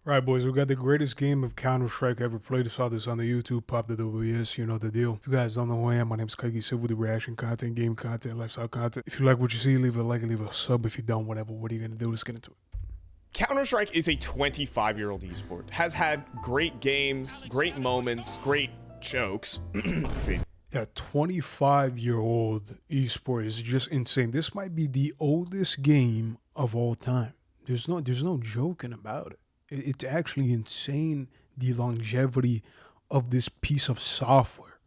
Right, boys, we got the greatest game of Counter-Strike ever played. I saw this on the YouTube, pop the WS, you know the deal. If you guys don't know who I am, my name's Kaigi Silver, the reaction content, game content, lifestyle content. If you like what you see, leave a like and leave a sub. If you don't, whatever, what are you going to do? Let's get into it. Counter-Strike is a 25-year-old esport. Has had great games, great moments, great jokes. Yeah, 25-year-old esport is just insane. This might be the oldest game of all time. There's no joking about it. It's actually insane, the longevity of this piece of software.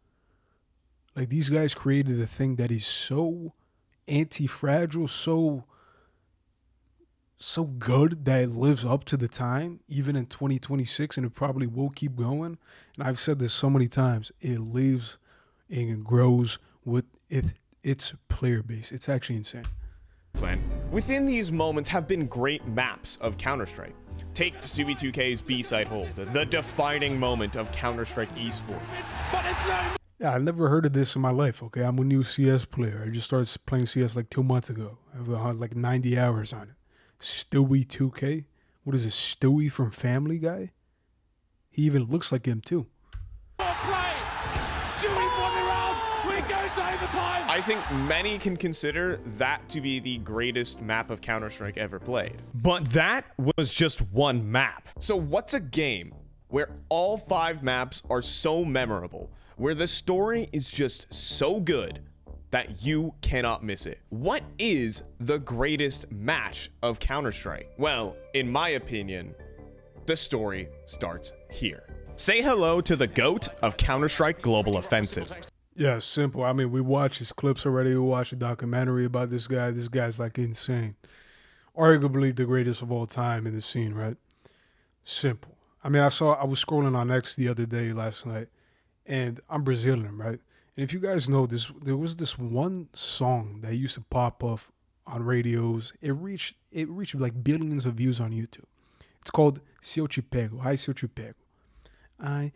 Like, these guys created a thing that is so anti-fragile, so good that it lives up to the time, even in 2026, and it probably will keep going. And I've said this so many times, it lives and it grows with its player base. It's actually insane. Within these moments have been great maps of Counter-Strike. Take Subi2K's B-side hold, the defining moment of Counter-Strike esports. Yeah, I've never heard of this in my life, okay? I'm a new CS player. I just started playing CS like 2 months ago. I've had like 90 hours on it. Stewie 2K? What is it, Stewie from Family Guy? He even looks like him too. I think many can consider that to be the greatest map of Counter-Strike ever played. But that was just one map. So what's a game where all 5 maps are so memorable, where the story is just so good that you cannot miss it? What is the greatest match of Counter-Strike? Well, in my opinion, the story starts here. Say hello to the GOAT of Counter-Strike Global Offensive. Yeah, simple. I mean, we watched his clips already. We watched a documentary about this guy. This guy's like insane. Arguably the greatest of all time in the scene, right? Simple. I mean, I was scrolling on X the other day, last night, and I'm Brazilian, right? And if you guys know this, there was this one song that used to pop up on radios. It reached like billions of views on YouTube. It's called Se Eu Te Pego. Ai, Se Eu Te Pego. Ai,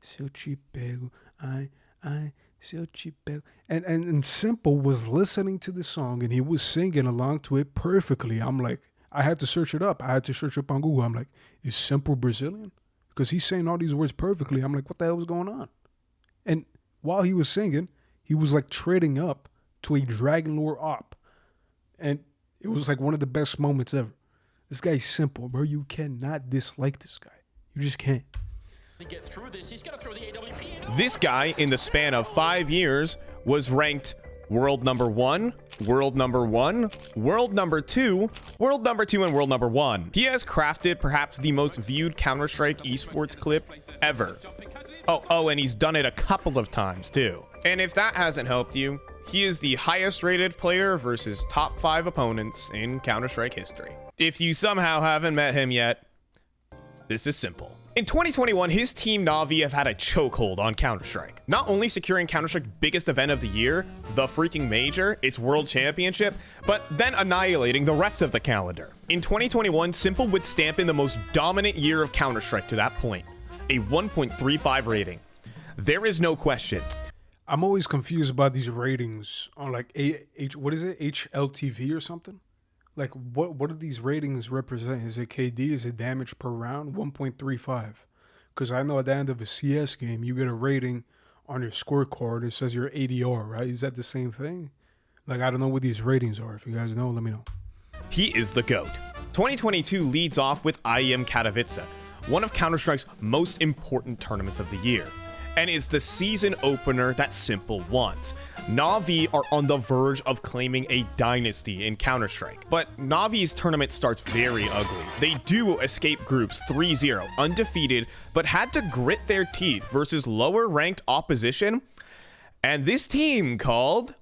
se eu te pego. Ai, se eu te pego. And Simple was listening to the song and he was singing along to it perfectly. I'm like, I had to search it up. I had to search up on Google. I'm like, is Simple Brazilian? Because he's saying all these words perfectly. I'm like, what the hell is going on? And while he was singing, he was like trading up to a Dragon Lore op. And it was like one of the best moments ever. This guy's Simple, bro. You cannot dislike this guy. You just can't. This guy, in the span of 5 years, was ranked world number 1, world number 1, world number 2, world number 2, and world number 1. He has crafted perhaps the most viewed Counter-Strike esports clip ever. Oh, and he's done it a couple of times too. And if that hasn't helped you, he is the highest rated player versus top 5 opponents in Counter-Strike history. If you somehow haven't met him yet, this is simple. In 2021, his team Na'Vi have had a chokehold on Counter-Strike. Not only securing Counter-Strike's biggest event of the year, the freaking major, its world championship, but then annihilating the rest of the calendar. In 2021, Simple would stamp in the most dominant year of Counter-Strike to that point, a 1.35 rating. There is no question. I'm always confused about these ratings on like what is it, HLTV or something? Like, what do these ratings represent? Is it KD? Is it damage per round? 1.35. Because I know at the end of a CS game, you get a rating on your scorecard. It says your ADR, right? Is that the same thing? Like, I don't know what these ratings are. If you guys know, let me know. He is the GOAT. 2022 leads off with IEM Katowice, one of Counter-Strike's most important tournaments of the year, and is the season opener that Simple wants. Na'Vi are on the verge of claiming a dynasty in Counter-Strike, but Na'Vi's tournament starts very ugly. They do escape groups 3-0, undefeated, but had to grit their teeth versus lower-ranked opposition, and this team called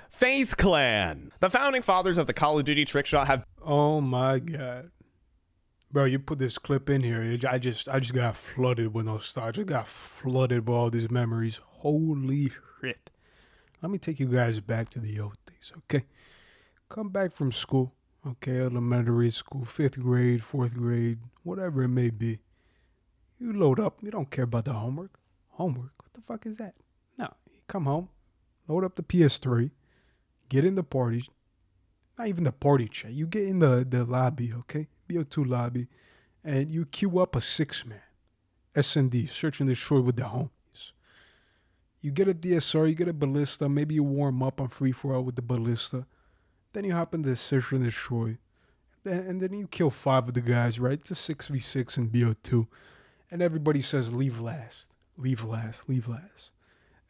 FaZe Clan. The founding fathers of the Call of Duty trickshot have... Oh my God. Bro, you put this clip in here. I just got flooded with nostalgia. I just got flooded with all these memories. Holy shit. Let me take you guys back to the old days, okay? Come back from school, okay? Elementary school, 5th grade, 4th grade, whatever it may be. You load up. You don't care about the homework. Homework? What the fuck is that? No. You come home, load up the PS3, get in the party. Not even the party chat. You get in the lobby, okay? BO2 lobby. and you queue up a 6-man. S&D, search and destroy with the homies. You get a DSR, you get a ballista, maybe you warm up on free-for-all with the ballista. Then you hop into search and destroy. And then you kill 5 of the guys, right? It's a 6v6 in BO2. And everybody says, leave last, leave last, leave last.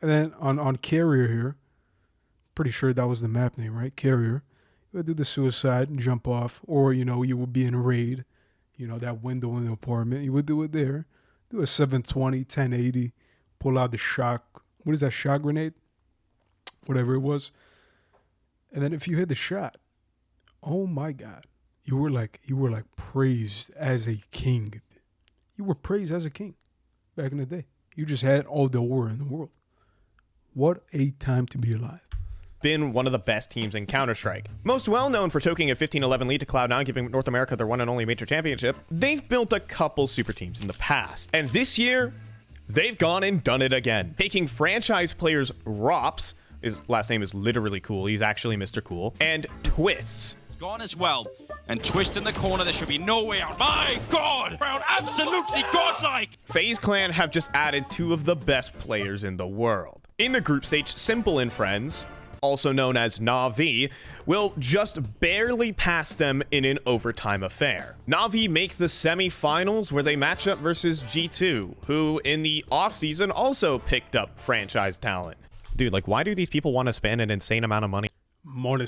And then on Carrier here, pretty sure that was the map name, right? Carrier. You would do the suicide and jump off. Or, you know, you would be in raid. You know, that window in the apartment. You would do it there. Do a 720, 1080. Pull out the shock. What is that, shot grenade? Whatever it was. And then if you hit the shot, oh my God. You were like praised as a king. You were praised as a king back in the day. You just had all the aura in the world. What a time to be alive. Been one of the best teams in Counter-Strike. Most well known for choking a 15-11 lead to Cloud9, giving North America their one and only major championship, they've built a couple super teams in the past. And this year, they've gone and done it again. Taking franchise players Rops, his last name is literally cool, he's actually Mr. Cool, and Twists. Gone as well. And Twist in the corner, there should be no way out. My God! Brown, absolutely godlike! FaZe Clan have just added 2 of the best players in the world. In the group stage, Simple and Friends, also known as Na'Vi, will just barely pass them in an overtime affair. Na'Vi make the semifinals where they match up versus G2, who in the offseason also picked up franchise talent. Dude, like, why do these people want to spend an insane amount of money? Money.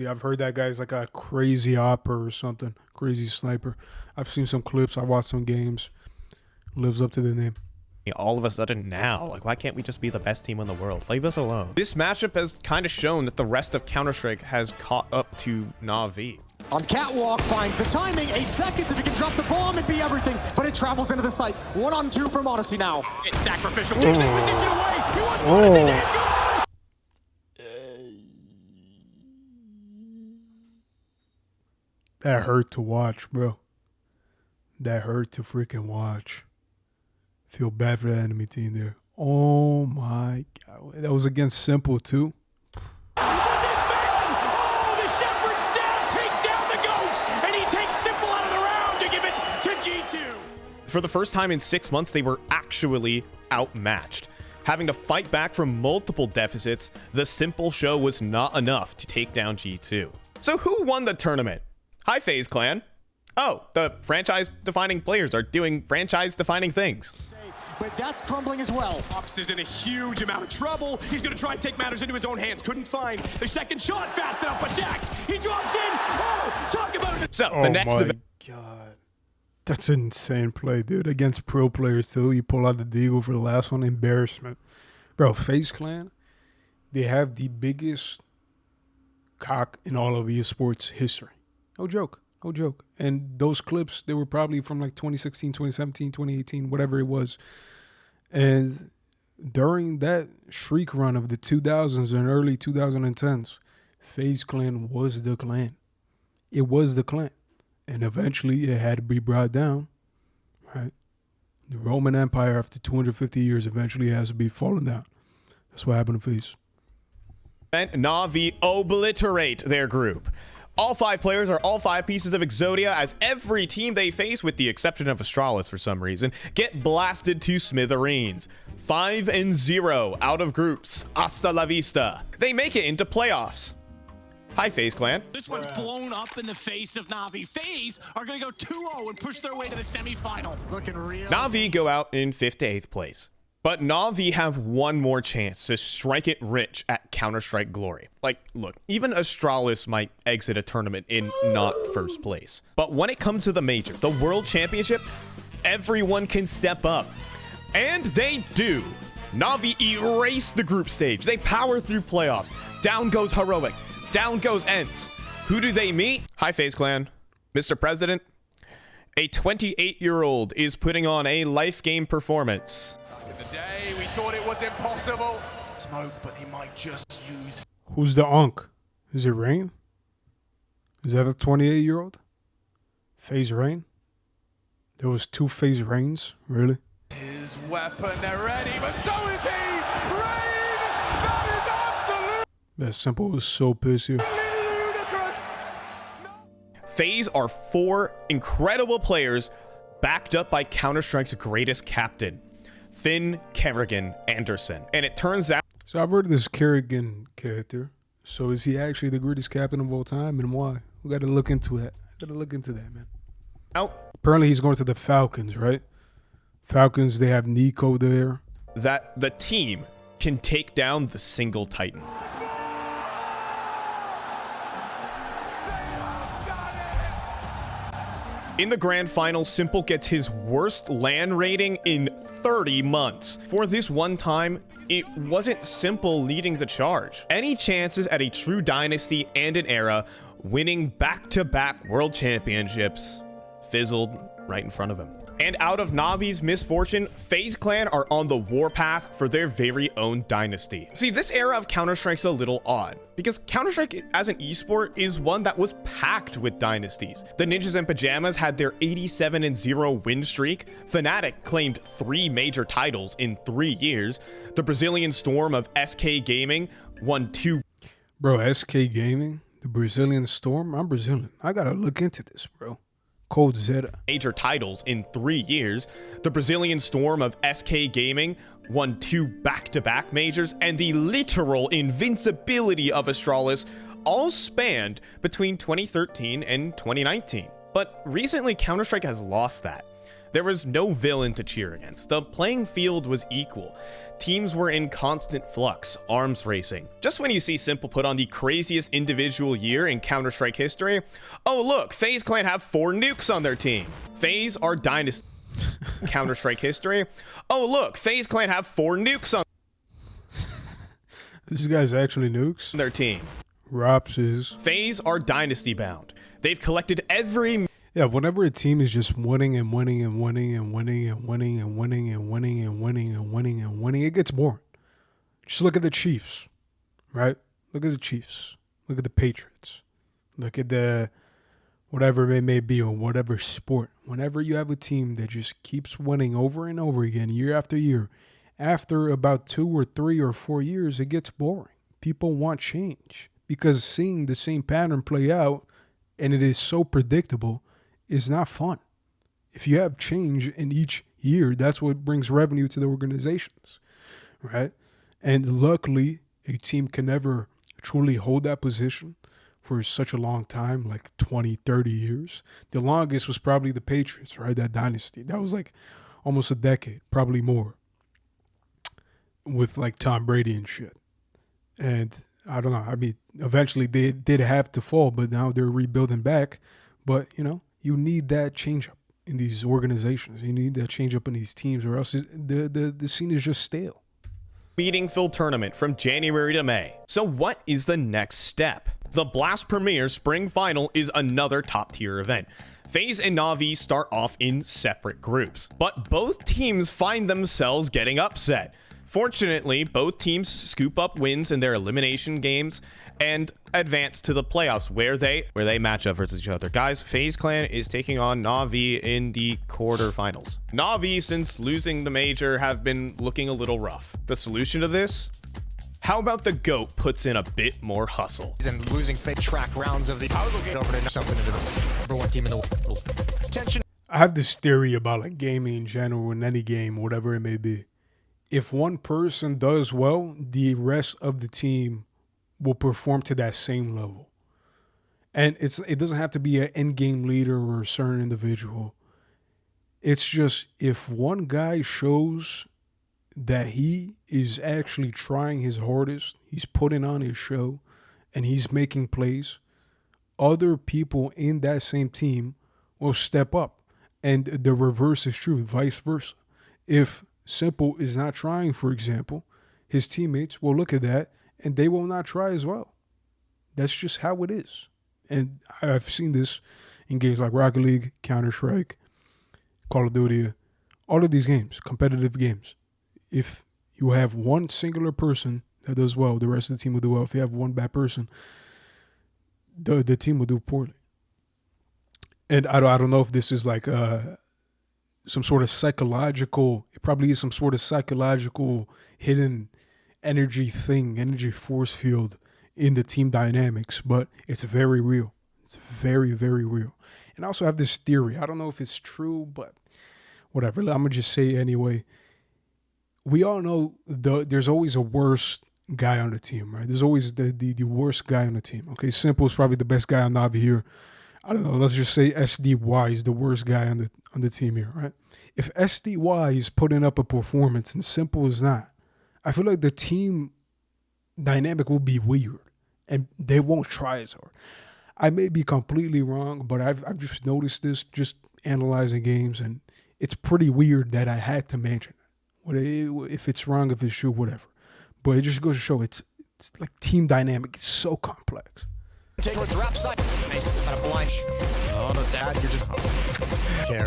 I've heard that guy's like a crazy opper or something, crazy sniper. I've seen some clips. I watched some games. Lives up to the name. All of a sudden now, like, why can't we just be the best team in the world? Leave us alone. This matchup has kind of shown that the rest of Counter-Strike has caught up to Na'Vi. On Catwalk, finds the timing, 8 seconds. If he can drop the bomb, it'd be everything. But it travels into the site. 1-on-2 from Odyssey now. It's sacrificial. Takes his position away. He wants Oh. Odyssey's hand gone. That hurt to watch, bro. That hurt to freaking watch. Feel bad for the enemy team there. Oh my God. That was against Simple too. Look at this man! Oh, the Shepherd staff takes down the GOAT, and he takes Simple out of the round to give it to G2. For the first time in 6 months, they were actually outmatched. Having to fight back from multiple deficits, the Simple show was not enough to take down G2. So who won the tournament? Hi, FaZe Clan. Oh, the franchise-defining players are doing franchise-defining things. But that's crumbling as well. Ops is in a huge amount of trouble. He's going to try and take matters into his own hands. Couldn't find the second shot fast enough, but Jax, he drops in. Oh, talk about it. So, Oh the next my event. God. That's an insane play, dude. Against pro players too. You pull out the deagle for the last one. Embarrassment. Bro, FaZe Clan, they have the biggest cock in all of esports history. No joke. No joke. And those clips, they were probably from like 2016, 2017, 2018, whatever it was. And during that shriek run of the 2000s and early 2010s, FaZe Clan was the clan. It was the clan. And eventually it had to be brought down, right? The Roman Empire, after 250 years, eventually has to be fallen down. That's what happened to FaZe. And Na'Vi obliterate their group. All 5 players are all 5 pieces of Exodia, as every team they face, with the exception of Astralis for some reason, get blasted to smithereens. 5-0 out of groups. Hasta la vista. They make it into playoffs. Hi, FaZe Clan. This one's blown up in the face of Na'Vi. FaZe are going to go 2-0 and push their way to the semifinal. Looking real. Na'Vi go out in 5th to 8th place. But Na'Vi have one more chance to strike it rich at Counter-Strike glory. Like, look, even Astralis might exit a tournament in not first place. But when it comes to the major, the World Championship, everyone can step up. And they do. Na'Vi erase the group stage. They power through playoffs. Down goes Heroic. Down goes Ents. Who do they meet? Hi, FaZe Clan. Mr. President, a 28-year-old is putting on a life game performance. In the day, we thought it was impossible. Smoke, but he might just use... Who's the Unk? Is it Rain? Is that a 28-year-old? FaZe Rain? There was 2 FaZe Rains? Really? his weapon. They're ready, but so is he! Rain! That is absolute! That Simple was so pissed here. Ludicrous! FaZe are 4 incredible players backed up by Counter-Strike's greatest captain, Finn Kerrigan Anderson. And it turns out... So I've heard of this Kerrigan character. So is he actually the greatest captain of all time, and why? We got to look into that. Man. Apparently he's going to the Falcons, right? Falcons, they have Nico there. That the team can take down the single Titan. In the grand final, Simple gets his worst LAN rating in 30 months. For this one time, it wasn't Simple leading the charge. Any chances at a true dynasty and an era winning back-to-back world championships fizzled right in front of him. And out of Navi's misfortune, FaZe Clan are on the warpath for their very own dynasty. See, this era of Counter-Strike's a little odd, because Counter-Strike as an esport is one that was packed with dynasties. The Ninjas in Pajamas had their 87-0 win streak. Fnatic claimed 3 major titles in 3 years. The Brazilian Storm of SK Gaming won 2. Bro, SK Gaming? The Brazilian Storm? I'm Brazilian. I gotta look into this, bro. Cold Zeta. Major titles in 3 years. The Brazilian Storm of SK Gaming won 2 back-to-back majors, and the literal invincibility of Astralis all spanned between 2013 and 2019. But recently, Counter-Strike has lost that. There was no villain to cheer against. The playing field was equal. Teams were in constant flux, arms racing. Just when you see Simple put on the craziest individual year in Counter-Strike history, oh look, FaZe Clan have 4 nukes on their team. FaZe are dynasty. Counter-Strike history, oh look, FaZe Clan have 4 nukes on This guy's actually nukes? their team. Rops is. FaZe are dynasty bound. They've collected every... Yeah, whenever a team is just winning and winning and winning and winning and winning and winning and winning and winning and winning and winning, it gets boring. Just look at the Chiefs, right? Look at the Chiefs. Look at the Patriots. Look at the whatever it may be on whatever sport. Whenever you have a team that just keeps winning over and over again, year after year, after about 2 or 3 or 4 years, it gets boring. People want change because seeing the same pattern play out, and it is so predictable, is not fun. If you have change in each year, that's what brings revenue to the organizations, right? And luckily, a team can never truly hold that position for such a long time, like 20, 30 years. The longest was probably the Patriots, right? That dynasty. That was like almost a decade, probably more, with like Tom Brady and shit. And I don't know. I mean, eventually they did have to fall, but now they're rebuilding back. But, you know, you need that change up in these organizations. You need that change up in these teams, or else the scene is just stale. Meaningful tournament from January to May. So what is the next step? The Blast Premier Spring Final is another top-tier event. FaZe and Na'Vi start off in separate groups, but both teams find themselves getting upset. Fortunately, both teams scoop up wins in their elimination games and advance to the playoffs where they match up versus each other. Guys, FaZe Clan is taking on Na'Vi in the quarterfinals. Na'Vi, since losing the major, have been looking a little rough. The solution to this? How about the GOAT puts in a bit more hustle? And losing fake track rounds of the get over to something into the number 1 team in the world. Attention. I have this theory about like gaming in general, in any game, whatever it may be. If one person does well, the rest of the team will perform to that same level. And it doesn't have to be an end-game leader or a certain individual. It's just if one guy shows that he is actually trying his hardest, he's putting on his show, and he's making plays, other people in that same team will step up. And the reverse is true, vice versa. If Simple is not trying, for example, his teammates will look at that and they will not try as well. That's just how it is. And I've seen this in games like Rocket League, Counter-Strike, Call of Duty, all of these games, competitive games. If you have one singular person that does well, the rest of the team will do well. If you have one bad person, the team will do poorly. And I don't know if this is like some sort of psychological, it probably is some sort of psychological hidden energy thing, energy force field in the team dynamics, but it's very real. It's very, very real. And I also have this theory. I don't know if it's true, but whatever. I'm gonna just say it anyway. We all know there's always a worse guy on the team, right? There's always the worst guy on the team. Okay, Simple is probably the best guy on Navi here. I don't know. Let's just say SDY is the worst guy on the team here, right? If SDY is putting up a performance and Simple is not, I feel like the team dynamic will be weird, and they won't try as hard. I may be completely wrong, but I've just noticed this just analyzing games, and it's pretty weird that I had to mention it. If it's wrong, if it's true, whatever. But it just goes to show it's like team dynamic. It's so complex. Take it drop side. Face on a blind. Oh, no, Dad, you're just care.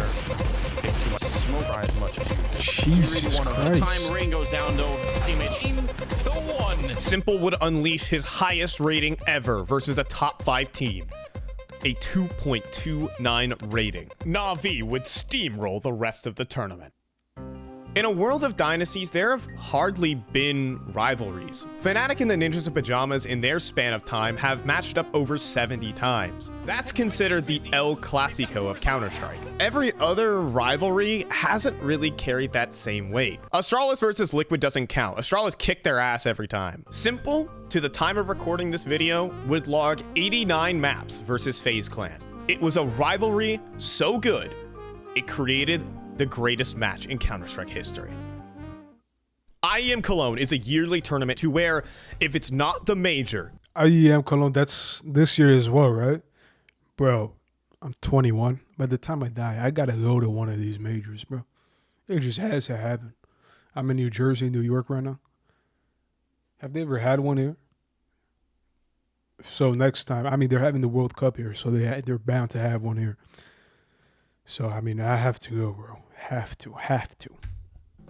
Take too much smoke, try as much as you can. Jesus Christ. Time ring goes down to teammate to 1. Simple would unleash his highest rating ever versus a top 5 team. A 2.29 rating. Na'Vi would steamroll the rest of the tournament. In a world of dynasties, there have hardly been rivalries. Fnatic and the Ninjas in Pajamas in their span of time have matched up over 70 times. That's considered the El Clasico of Counter-Strike. Every other rivalry hasn't really carried that same weight. Astralis versus Liquid doesn't count. Astralis kicked their ass every time. Simple, to the time of recording this video, would log 89 maps versus FaZe Clan. It was a rivalry so good, it created the greatest match in Counter-Strike history. IEM Cologne is a yearly tournament to where, if it's not the major... IEM Cologne, that's this year as well, right? Bro, I'm 21. By the time I die, I gotta go to one of these majors, bro. It just has to happen. I'm in New Jersey, New York right now. Have they ever had one here? So next time, I mean, they're having the World Cup here, so they're bound to have one here. So, I mean, I have to go, bro. Have to.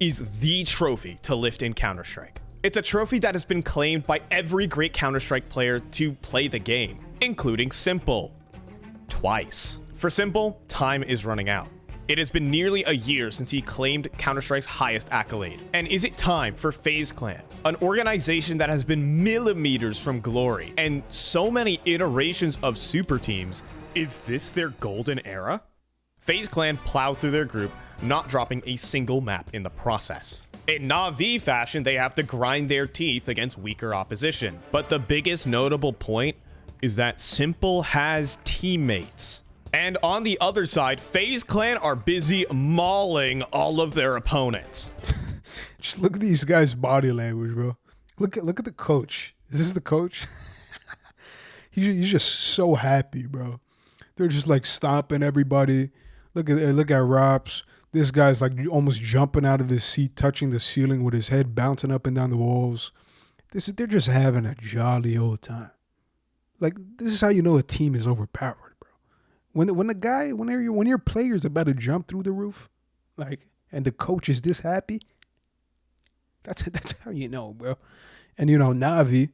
Is the trophy to lift in Counter-Strike. It's a trophy that has been claimed by every great Counter-Strike player to play the game, including Simple. Twice. For Simple, time is running out. It has been nearly a year since he claimed Counter-Strike's highest accolade. And is it time for FaZe Clan, an organization that has been millimeters from glory and so many iterations of super teams? Is this their golden era? FaZe Clan plowed through their group, not dropping a single map in the process. In Na'Vi fashion, they have to grind their teeth against weaker opposition. But the biggest notable point is that Simple has teammates. And on the other side, FaZe Clan are busy mauling all of their opponents. Just look at these guys' body language, bro. Look at the coach. Is this the coach? He's just so happy, bro. They're just like stomping everybody. Look at Rops. This guy's like almost jumping out of his seat, touching the ceiling with his head bouncing up and down the walls. They're just having a jolly old time. Like, this is how you know a team is overpowered, bro. When your player's about to jump through the roof, like, and the coach is this happy, that's how you know, bro. And you know, Na'Vi,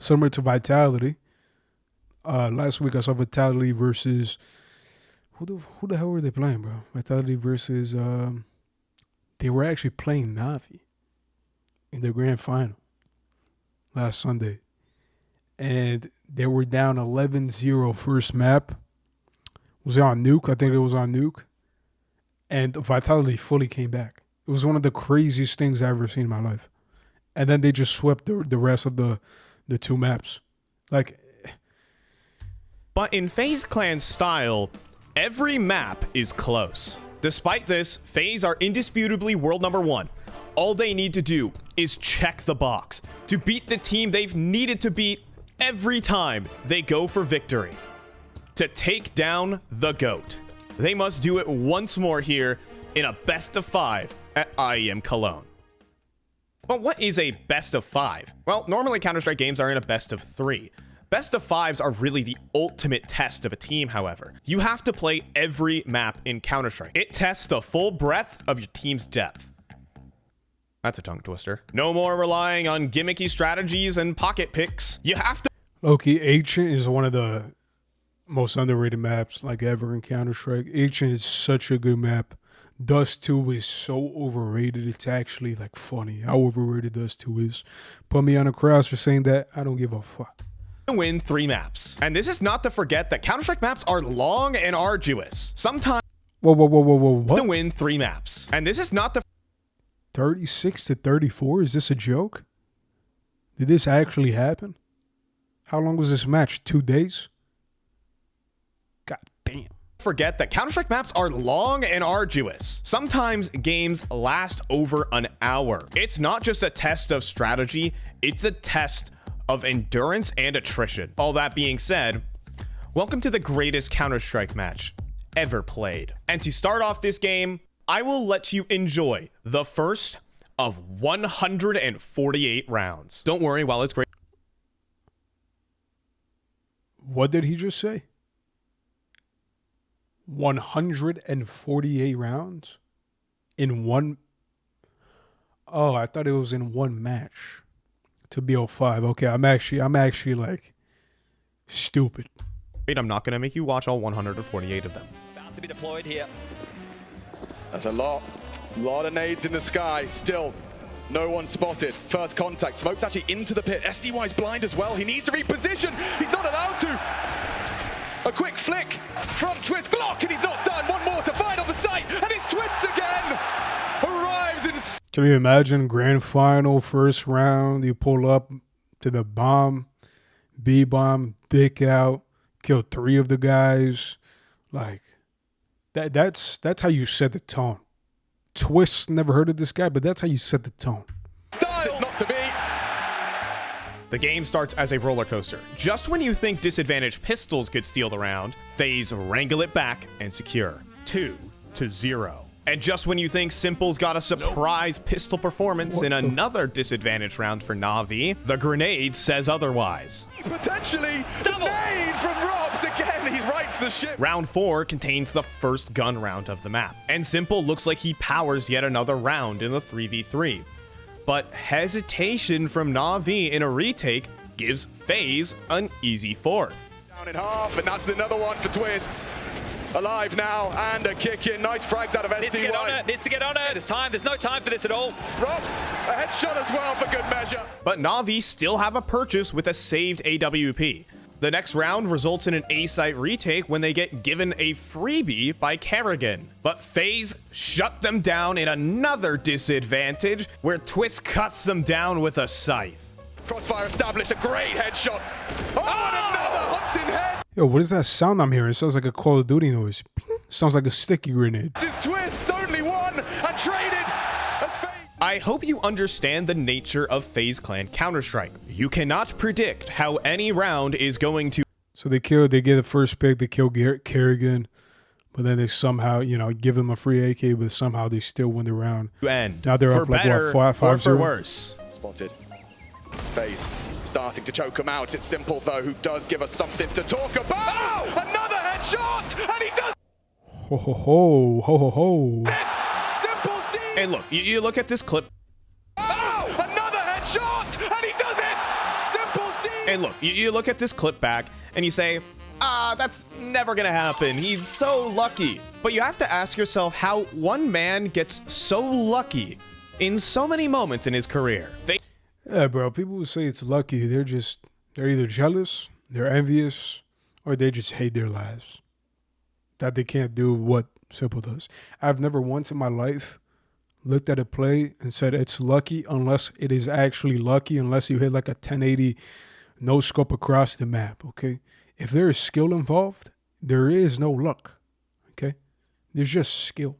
similar to Vitality. Last week I saw Vitality versus who the hell were they playing, bro? Vitality versus they were actually playing Na'Vi in the grand final last Sunday. And they were down 11-0 first map. Was it on Nuke? I think it was on Nuke. And Vitality fully came back. It was one of the craziest things I've ever seen in my life. And then they just swept the rest of the 2 maps. Like, but in FaZe Clan's style, every map is close. Despite this, FaZe are indisputably world number 1. All they need to do is check the box to beat the team they've needed to beat every time they go for victory. To take down the GOAT. They must do it once more here in a best of 5 at IEM Cologne. But what is a best of 5? Well, normally Counter-Strike games are in a best of 3. Best of 5s are really the ultimate test of a team, however. You have to play every map in Counter-Strike. It tests the full breadth of your team's depth. That's a tongue twister. No more relying on gimmicky strategies and pocket picks. You have to... Loki, Ancient is one of the most underrated maps like ever in Counter-Strike. Ancient is such a good map. Dust 2 is so overrated. It's actually like funny how overrated Dust 2 is. Put me on a cross for saying that. I don't give a fuck. to win 3 maps. And this is not to forget that Counter-Strike maps are long and arduous. Sometimes Whoa, what? to win 3 maps. And this is not to 36 to 34? Is this a joke? Did this actually happen? How long was this match? 2 days? God damn. forget that Counter-Strike maps are long and arduous. Sometimes games last over an hour. It's not just a test of strategy, it's a test of endurance and attrition. All that being said, welcome to the greatest Counter-Strike match ever played. And to start off this game, I will let you enjoy the first of 148 rounds. Don't worry, while it's great. What did he just say? 148 rounds in one. Oh, I thought it was in one match to BO5. Okay, I'm actually like stupid. I'm not gonna make you watch all 148 of them. About to be deployed here. That's a lot of nades in the sky. Still, no one spotted. First contact. Smoke's actually into the pit. SDY's blind as well. He needs to reposition. He's not allowed to. A quick flick from Twist Glock, and he's not done. One more to find on the site, and it's Twists again. Arrives in. Can you imagine grand final, first round, you pull up to the bomb, B bomb, dick out, kill 3 of the guys. Like that's how you set the tone. Twist, never heard of this guy, but that's how you set the tone. It's not to be. The game starts as a roller coaster. Just when you think disadvantaged pistols could steal the round, FaZe wrangle it back and secure 2-0. And just when you think Simple's got a surprise pistol performance in another disadvantaged round for Na'Vi, the grenade says otherwise. Potentially double nade from Robs again. He rights the ship. Round 4 contains the first gun round of the map, and Simple looks like he powers yet another round in the 3v3. But hesitation from Na'Vi in a retake gives FaZe an easy 4th. Down in half, and that's another one for Twists. Alive now, and a kick in. Nice frags out of SDY. Needs to get on it. Needs to get on it. There's no time for this at all. Robs, a headshot as well for good measure. But Na'Vi still have a purchase with a saved AWP. The next round results in an A-site retake when they get given a freebie by Kerrigan. But FaZe shut them down in another disadvantage where Twist cuts them down with a scythe. Crossfire established, a great headshot. Oh, and another hunting head. Yo, what is that sound I'm hearing? It sounds like a Call of Duty noise. Ping. Sounds like a sticky grenade. This is Twists, only one, and traded. That's FaZe. I hope you understand the nature of FaZe Clan Counter-Strike. You cannot predict how any round is going to. So they get the first pick, they kill Kerrigan, but then they somehow, give them a free AK, but somehow they still win the round. End. Now they're for up like better what, 5-0? or for worse. Spotted. FaZe starting to choke him out. It's Simple though, who does give us something to talk about. Oh! Another headshot, and he does. Ho ho ho ho ho ho. Simple's D. And look, you look at this clip. Oh! Another headshot, and he does it. Simple's D. And look, you look at this clip back and you say, that's never gonna happen. He's so lucky. But you have to ask yourself how one man gets so lucky in so many moments in his career. Yeah, bro. People who say it's lucky, they're either jealous, they're envious, or they just hate their lives. That they can't do what Simple does. I've never once in my life looked at a play and said it's lucky unless it is actually lucky, unless you hit like a 1080 no scope across the map, okay? If there is skill involved, there is no luck, okay? There's just skill.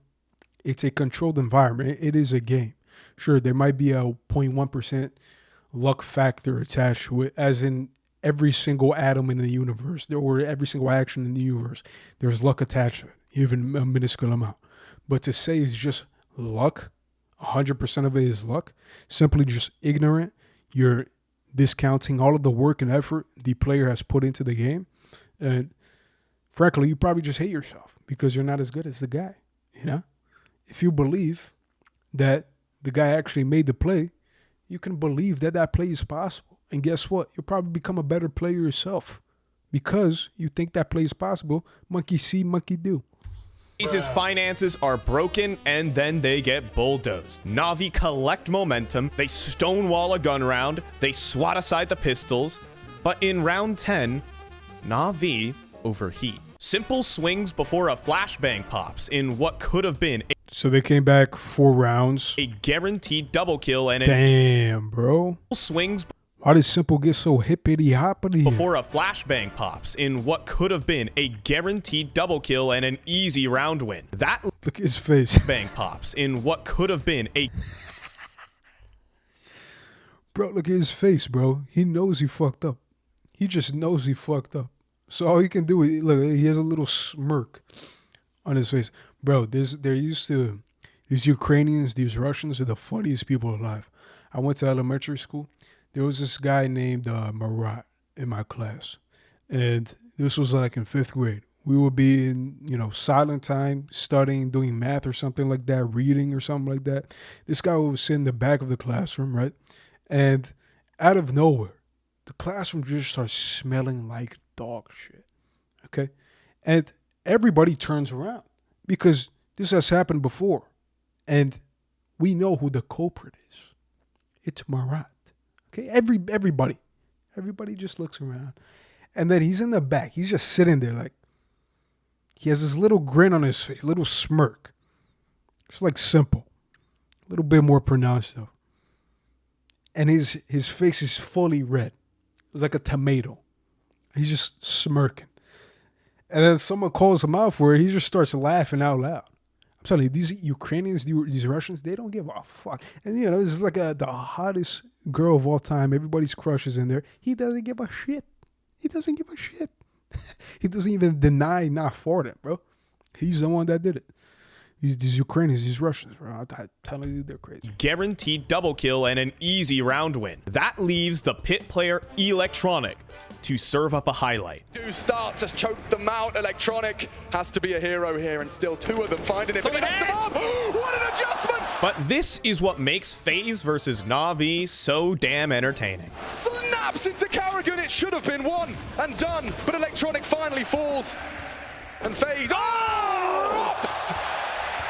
It's a controlled environment. It is a game. Sure, there might be a 0.1% luck factor attached to it, as in every single atom in the universe, or every single action in the universe, there's luck attached to it, even a minuscule amount. But to say it's just luck, 100% of it is luck, simply just ignorant. You're discounting all of the work and effort the player has put into the game. And frankly, you probably just hate yourself because you're not as good as the guy, If you believe that the guy actually made the play, you can believe that that play is possible. And guess what? You'll probably become a better player yourself because you think that play is possible. Monkey see, monkey do. FaZe's finances are broken and then they get bulldozed. Na'Vi collect momentum, they stonewall a gun round, they swat aside the pistols, But in round 10, Na'Vi overheat. Simple swings before a flashbang pops in what could have been So they came back 4 rounds. a guaranteed double kill and Damn, bro. swings Why did Simple get so hippity hoppity? before a flashbang pops in what could have been a guaranteed double kill and an easy round win. That Look at his face. bang pops in what could have been a Bro, look at his face, bro. He knows he fucked up. He just knows he fucked up. So all he can do is, look, he has a little smirk on his face. Bro, these Ukrainians, these Russians are the funniest people alive. I went to elementary school. There was this guy named Mirage in my class. And this was like in 5th grade. We would be in, silent time, studying, doing math or something like that, reading or something like that. This guy would sit in the back of the classroom, right? And out of nowhere, the classroom just starts smelling like dog shit. Okay? And everybody turns around because this has happened before. And we know who the culprit is. It's Marat. Okay? Everybody just looks around. And then he's in the back. He's just sitting there like, he has this little grin on his face, little smirk. It's like Simple. A little bit more pronounced though. And his face is fully red. It was like a tomato. He's just smirking. And then someone calls him out for it. He just starts laughing out loud. I'm telling you, these Ukrainians, these Russians, they don't give a fuck. And this is like the hottest girl of all time. Everybody's crush is in there. He doesn't give a shit. He doesn't give a shit. He doesn't even deny not for them, bro. He's the one that did it. These Ukrainians, these Russians, bro. I'm telling you, they're crazy. guaranteed double kill and an easy round win. That leaves the pit player Electronic to serve up a highlight. Do start to choke them out. Electronic has to be a hero here, and still 2 of them finding it. So But he has them up. What an adjustment! But this is what makes FaZe versus Na'Vi so damn entertaining. Snaps into Carrigan. It should have been 1 and done, but Electronic finally falls. And FaZe,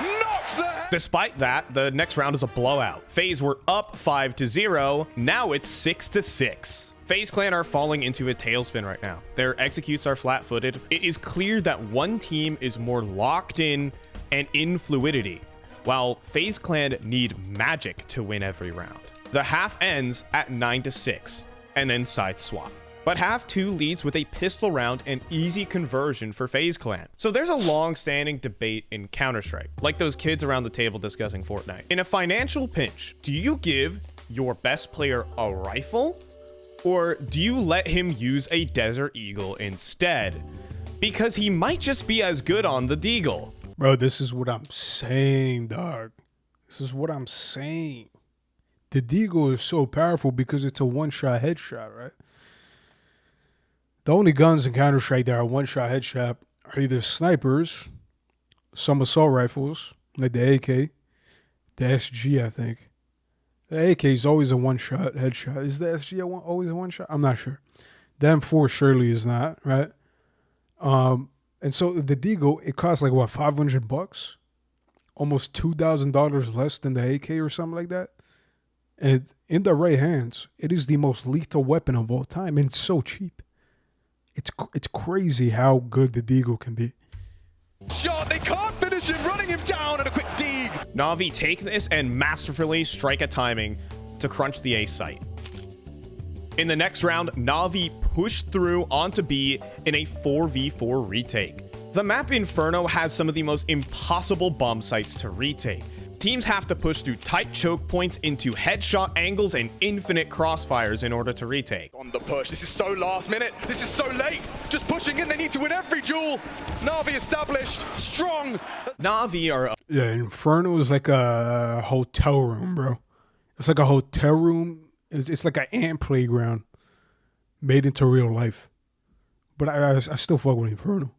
knocks the head. Despite that, the next round is a blowout. FaZe were up 5-0. Now it's 6-6. FaZe Clan are falling into a tailspin right now. Their executes are flat-footed. It is clear that one team is more locked in and in fluidity, while FaZe Clan need magic to win every round. The half ends at 9-6, and then side swap. But half 2 leads with a pistol round and easy conversion for FaZe Clan. So there's a long-standing debate in Counter-Strike, like those kids around the table discussing Fortnite. In a financial pinch, do you give your best player a rifle? Or do you let him use a Desert Eagle instead? Because he might just be as good on the Deagle. Bro, this is what I'm saying, dog. This is what I'm saying. The Deagle is so powerful because it's a one-shot headshot, right? The only guns in Counter-Strike that are one-shot headshot are either snipers, some assault rifles, like the AK, the SG, I think. The AK is always a one-shot headshot. Is the SG always a one-shot? I'm not sure. The M4 surely is not, right? And so the Deagle, it costs like, what, $500? Almost $2,000 less than the AK or something like that. And in the right hands, it is the most lethal weapon of all time. And it's so cheap. It's crazy how good the Deagle can be. Shot, they can't finish him, running him down at a quick dig. Na'Vi take this and masterfully strike a timing to crunch the A site. In the next round, Na'Vi pushed through onto B in a 4v4 retake. The map Inferno has some of the most impossible bomb sites to retake. Teams have to push through tight choke points into headshot angles and infinite crossfires in order to retake. On the push, this is so last minute, this is so late. Just pushing in, they need to win every duel. Na'Vi established, strong. Na'Vi are Yeah, Inferno is like a hotel room, bro. It's like a hotel room. It's like an ant playground made into real life. But I still fuck with Inferno.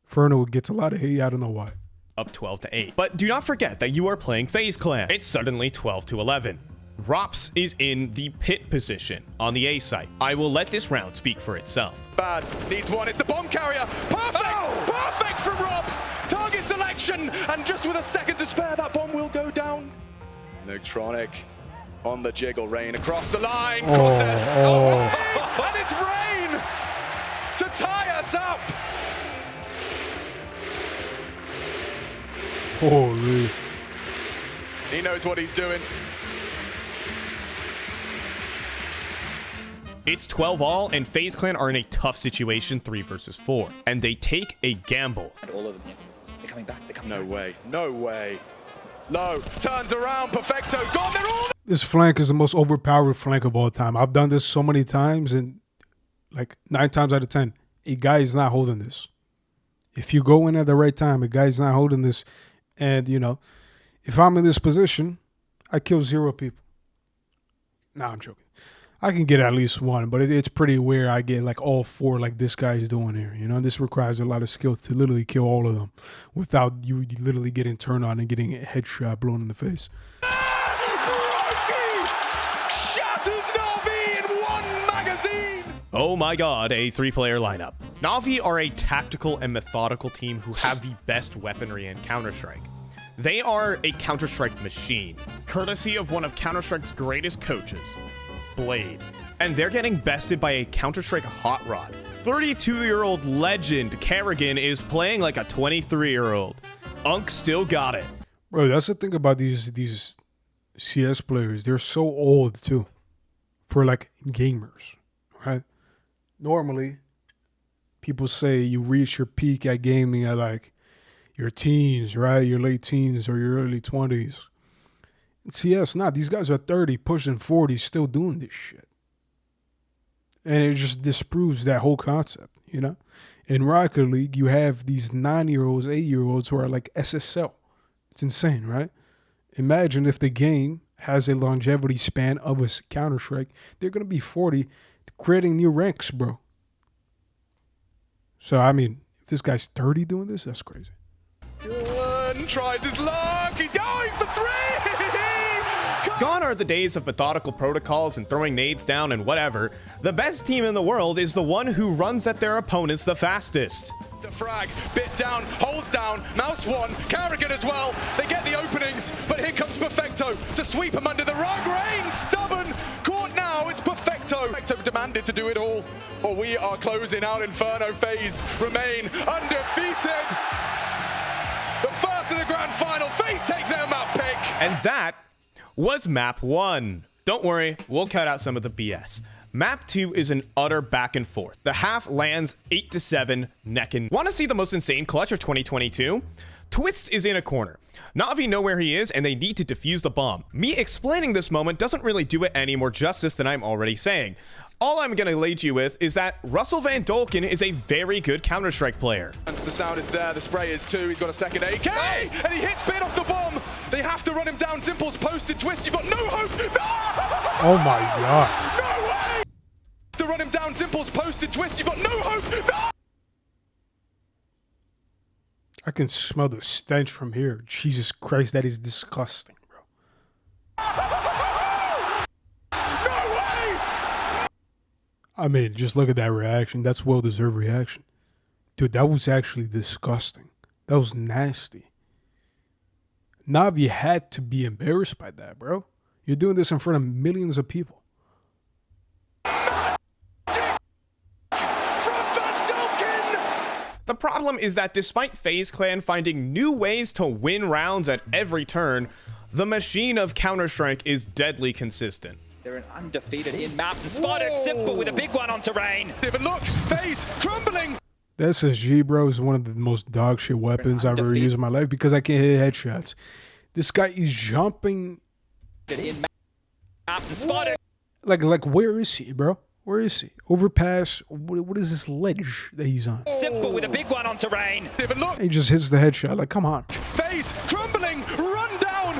Inferno gets a lot of hate. I don't know why. up 12-8. But do not forget that you are playing FaZe Clan. It's suddenly 12-11. Rops is in the pit position on the A site. I will let this round speak for itself. Bad, needs one, it's the bomb carrier. Perfect, perfect from Rops. Target selection, and just with a second to spare, that bomb will go down. Electronic on the jiggle. Rain across the line. Oh, Cross it. oh. And it's Rain to tie us up. Holy. He knows what he's doing. It's 12-all, and FaZe Clan are in a tough situation, 3 versus 4. And they take a gamble. All of them here. They're coming back. They're coming No back. way. No way. Low. Turns around. Perfecto. Gone. They're all... This flank is the most overpowered flank of all time. I've done this so many times, and like 9 times out of 10, a guy is not holding this. If you go in at the right time, a guy's not holding this. And, you know, if I'm in this position, I kill 0 people. Nah, I'm joking. I can get at least 1, but it's pretty weird I get like all 4 like this guy is doing here. You know, this requires a lot of skill to literally kill all of them without you literally getting turned on and getting a headshot blown in the face. Shatters Na'Vi in 1 magazine. Oh my god, a 3-player lineup. Na'Vi are a tactical and methodical team who have the best weaponry in Counter-Strike. They are a Counter-Strike machine, courtesy of one of Counter-Strike's greatest coaches, Blade. And they're getting bested by a Counter-Strike hot rod. 32-year-old legend Kerrigan is playing like a 23-year-old. Unk still got it. Bro, that's the thing about these CS players. They're so old too for like gamers, right? Normally, people say you reach your peak at gaming at like your teens, right? Your late teens or your early 20s. In CS, not. These guys are 30, pushing 40, still doing this shit. And it just disproves that whole concept, you know? In Rocket League, you have these 9-year-olds, 8-year-olds who are like SSL. It's insane, right? Imagine if the game has a longevity span of a Counter-Strike. They're going to be 40, creating new ranks, bro. So, I mean, if this guy's 30 doing this, that's crazy. Good. Tries his luck. He's going for 3. Gone are the days of methodical protocols and throwing nades down and whatever. The best team in the world is the one who runs at their opponents the fastest. The frag, bit down, holds down, mouse 1, Kerrigan as well. They get the openings, but here comes Perfecto to sweep him under the rug. Rain, stubborn, caught now, it's Perfecto. Perfecto demanded to do it all, or we are closing out Inferno. FaZe remain undefeated. The first of the grand final, FaZe take their map pick. And that was map 1. Don't worry, we'll cut out some of the BS. Map 2 is an utter back and forth. The half lands 8-7 neck and... Want to see the most insane clutch of 2022? Twist is in a corner. Na'Vi know where he is and they need to defuse the bomb. Me explaining this moment doesn't really do it any more justice than I'm already saying. All I'm going to lead you with is that Russell Van Dolken is a very good Counter-Strike player. The sound is there, the spray is too, he's got a second AK, and he hits Bit off the bomb. They have to run him down, Simple's posted, Twist, you've got no hope. No! Oh my god. No way! To run him down, Simple's posted, Twist, you've got no hope. No! I can smell the stench from here. Jesus Christ, that is disgusting, bro. I mean, just look at that reaction. That's well-deserved reaction. Dude, that was actually disgusting. That was nasty. Na'Vi had to be embarrassed by that, bro. You're doing this in front of millions of people. The problem is that despite FaZe Clan finding new ways to win rounds at every turn, the machine of Counter-Strike is deadly consistent. They're undefeated in maps and spotted. Simple with a big one onto Rain. Even look, FaZe crumbling. The SSG, bro, is one of the most dog shit weapons I've ever used in my life because I can't hit headshots. This guy is jumping. In maps and spotted. Like, where is he, bro? Where is he? Overpass. What is this ledge that he's on? Simple with a big one onto Rain. Even look. He just hits the headshot. Like, come on. FaZe crumbling, run down.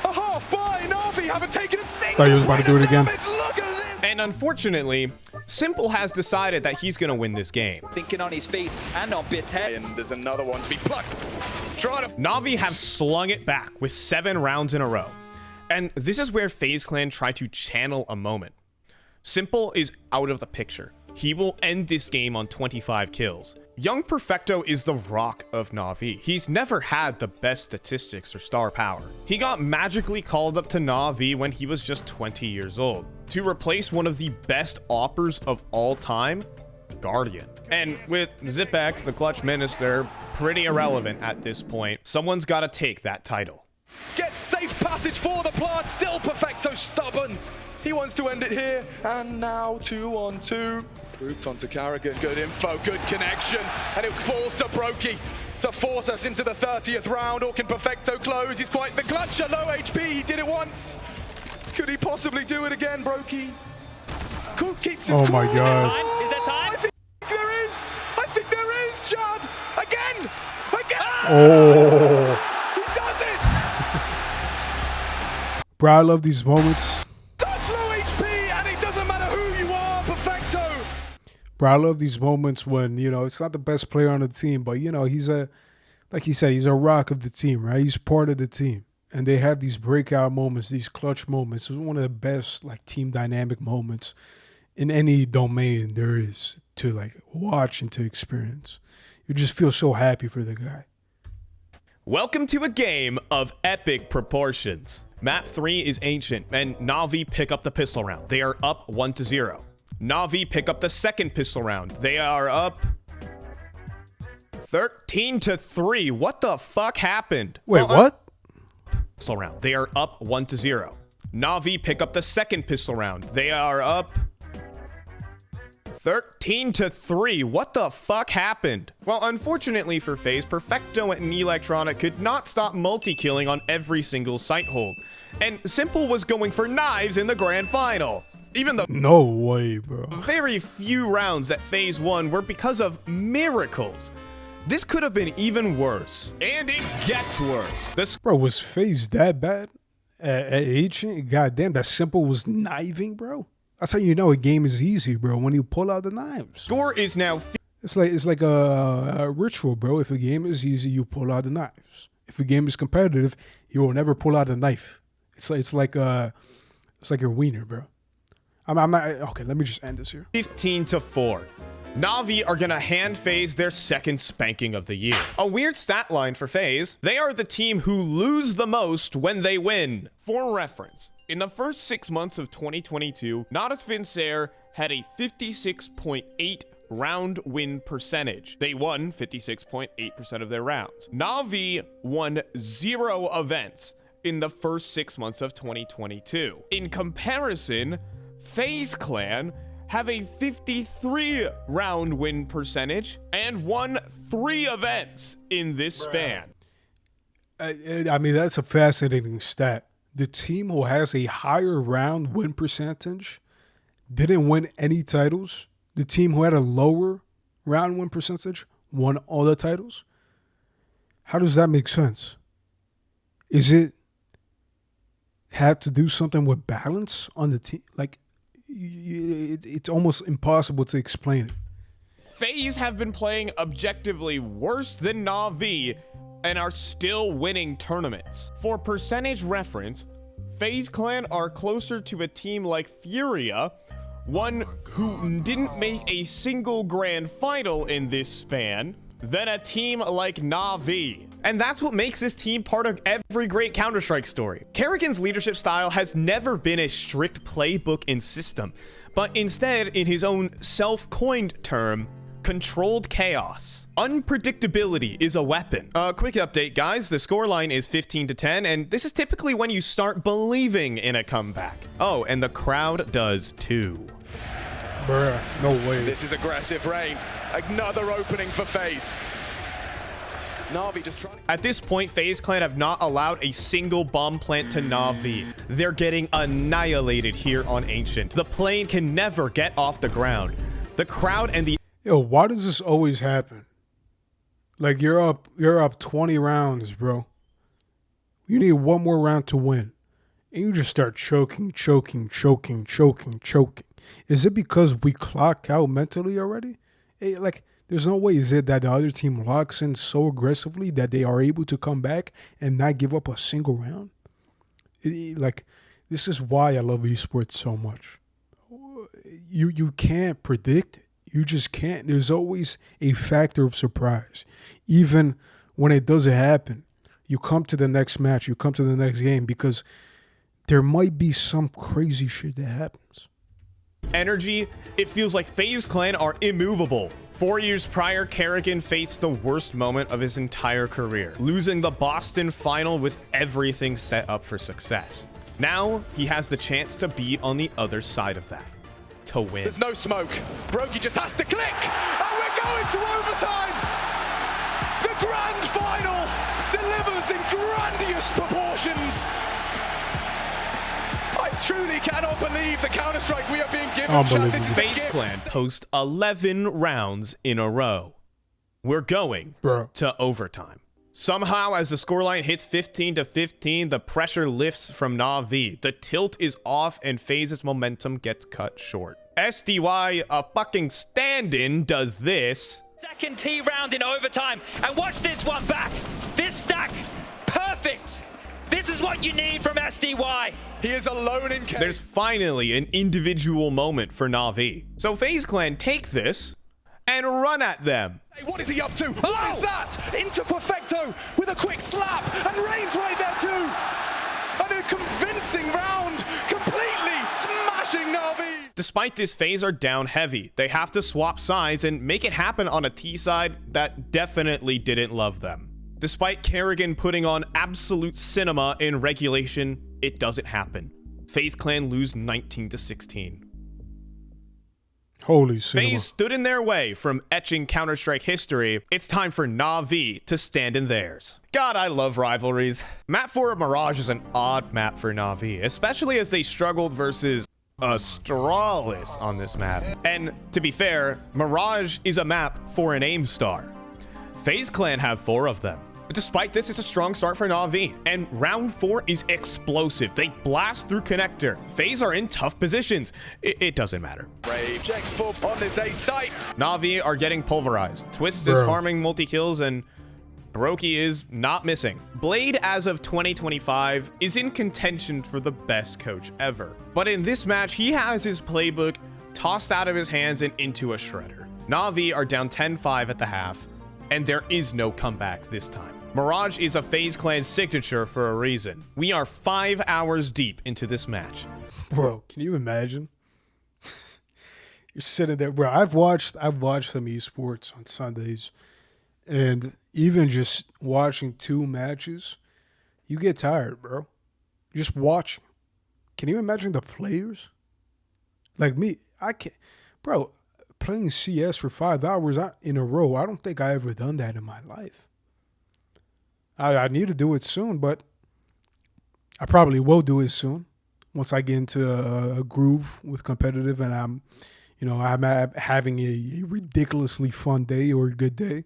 A half by Na'Vi haven't taken a single. Thought he was about to do it again. Look at this. And unfortunately, Simple has decided that he's going to win this game. Thinking on his feet and on Bit's head. And there's another one to be plucked. Trying to. Na'Vi have slung it back with 7 rounds in a row. And this is where FaZe Clan try to channel a moment. Simple is out of the picture. he will end this game on 25 kills. Young Perfecto is the rock of Na'Vi. He's never had the best statistics or star power. He got magically called up to Na'Vi when he was just 20 years old to replace one of the best oppers of all time, Guardian. And with ZipX, the clutch minister, pretty irrelevant at this point, someone's got to take that title. Gets safe passage for the plant, still Perfecto stubborn. He wants to end it here, and now 2-on-2. Grouped onto Carrigan, good info, good connection, and it falls to Brokey to force us into the 30th round. Or can Perfecto close? He's quite the clutcher, low HP, he did it once. Could he possibly do it again, Brokey? Cool keeps his Oh my cool. God. Is there time? I think there is! I think there is, Chad! Again! Again! Oh, He does it! bro, I love these moments. That's low HP, and it doesn't matter who you are, Perfecto! Bro, I love these moments when, you know, it's not the best player on the team, but, you know, he's like he said, he's a rock of the team, right? He's part of the team. And they have these breakout moments, these clutch moments. It's one of the best, like, team dynamic moments in any domain there is to, like, watch and to experience. You just feel so happy for the guy. Welcome to a game of epic proportions. Map 3 is Ancient, and Na'Vi pick up the pistol round. They are up 1-0. Na'Vi pick up the second pistol round. They are up 13-3. What the fuck happened? Wait, what? Pistol round. They are up 1-0. Na'Vi pick up the second pistol round. They are up 13-3. What the fuck happened? Well, unfortunately for FaZe, Perfecto and Electronic could not stop multi-killing on every single site hold. And Simple was going for knives in the grand final. Even though No way, bro. very few rounds that FaZe won were because of miracles. This could have been even worse. And it gets worse. The Bro, was FaZe that bad at Ancient? Goddamn, that Simple was kniving, bro. That's how you know a game is easy, bro, when you pull out the knives. score is now It's like a ritual, bro. If a game is easy, you pull out the knives. If a game is competitive, you will never pull out a knife. It's like your wiener, bro. I'm not okay. Let me just end this here. 15-4. Na'Vi are gonna hand FaZe their second spanking of the year. A weird stat line for FaZe: they are the team who lose the most when they win. For reference, in the first 6 months of 2022, Natus Vincer had a 56.8 round win percentage. They won 56.8% of their rounds. Na'Vi won 0 events in the first 6 months of 2022. In comparison, FaZe Clan have a 53 round win percentage and won 3 events in this span. I mean, that's a fascinating stat. The team who has a higher round win percentage didn't win any titles. The team who had a lower round win percentage won all the titles. How does that make sense? Is it have to do something with balance on the team? Like, it's almost impossible to explain it. FaZe have been playing objectively worse than Na'Vi and are still winning tournaments. For percentage reference, FaZe Clan are closer to a team like Furia, one who didn't make a single grand final in this span, than a team like Na'Vi. And that's what makes this team part of every great Counter-Strike story. Kerrigan's leadership style has never been a strict playbook and system, but instead, in his own self-coined term, controlled chaos. Unpredictability is a weapon. Quick update, guys. The scoreline is 15-10, and this is typically when you start believing in a comeback. Oh, and the crowd does too. Bruh, no way. This is aggressive rain. Another opening for FaZe. Na'Vi just trying. At this point, FaZe Clan have not allowed a single bomb plant to Na'Vi. They're getting annihilated here on Ancient. The plane can never get off the ground. The crowd and the Yo, why does this always happen? Like, you're up 20 rounds, bro. You need one more round to win. And you just start choking. Is it because we clock out mentally already? Like, there's no way is it that the other team locks in so aggressively that they are able to come back and not give up a single round? Like, this is why I love esports so much. you can't predict it. You just can't. There's always a factor of surprise. Even when it doesn't happen, you come to the next match, you come to the next game, because there might be some crazy shit that happens. Energy, it feels like FaZe Clan are immovable. 4 years prior, Kerrigan faced the worst moment of his entire career, losing the Boston final with everything set up for success. Now, he has the chance to be on the other side of that, to win. There's no smoke. Brokey just has to click, and we're going to overtime. The grand final delivers in grandiose proportions. I truly cannot believe the Counter-Strike we are being given. Chat, this is a FaZe gift. Clan post 11 rounds in a row. We're going to overtime. Somehow, as the scoreline hits 15-15, the pressure lifts from Na'Vi. The tilt is off and FaZe's momentum gets cut short. SDY, a fucking stand-in, does this. Second T round in overtime. And watch this one back. This stack. Perfect. This is what you need from SDY. He is alone in. There's finally an individual moment for Na'Vi. So FaZe Clan take this and run at them. Hey, what is he up to? What is that? Into Perfecto with a quick slap, and Rain's right there too. And a convincing round, completely smashing Na'Vi. Despite this, FaZe are down heavy. They have to swap sides and make it happen on a T side that definitely didn't love them. Despite Kerrigan putting on absolute cinema in regulation, it doesn't happen. FaZe Clan lose 19-16. Holy cinema. FaZe stood in their way from etching Counter-Strike history. It's time for Na'Vi to stand in theirs. God, I love rivalries. Map 4 of Mirage is an odd map for Na'Vi, especially as they struggled versus Astralis on this map. And to be fair, Mirage is a map for an aim star. FaZe Clan have 4 of them. But despite this, it's a strong start for Na'Vi, and round 4 is explosive. They blast through connector. FaZe are in tough positions. It doesn't matter. Brave check full on this A site. Na'Vi are getting pulverized. Twist is farming multi-kills, and Brokey is not missing. Blade, as of 2025, is in contention for the best coach ever. But in this match, he has his playbook tossed out of his hands and into a shredder. Na'Vi are down 10-5 at the half, and there is no comeback this time. Mirage is a FaZe Clan signature for a reason. We are 5 hours deep into this match. Bro, can you imagine? You're sitting there, bro. I've watched some esports on Sundays, and even just watching 2 matches, you get tired, bro. Just watching. Can you imagine the players? Like me, I can't, bro. Playing CS for 5 hours in a row, I don't think I ever done that in my life. I need to do it soon, but I probably will do it soon once I get into a groove with competitive, and I'm having a ridiculously fun day or a good day.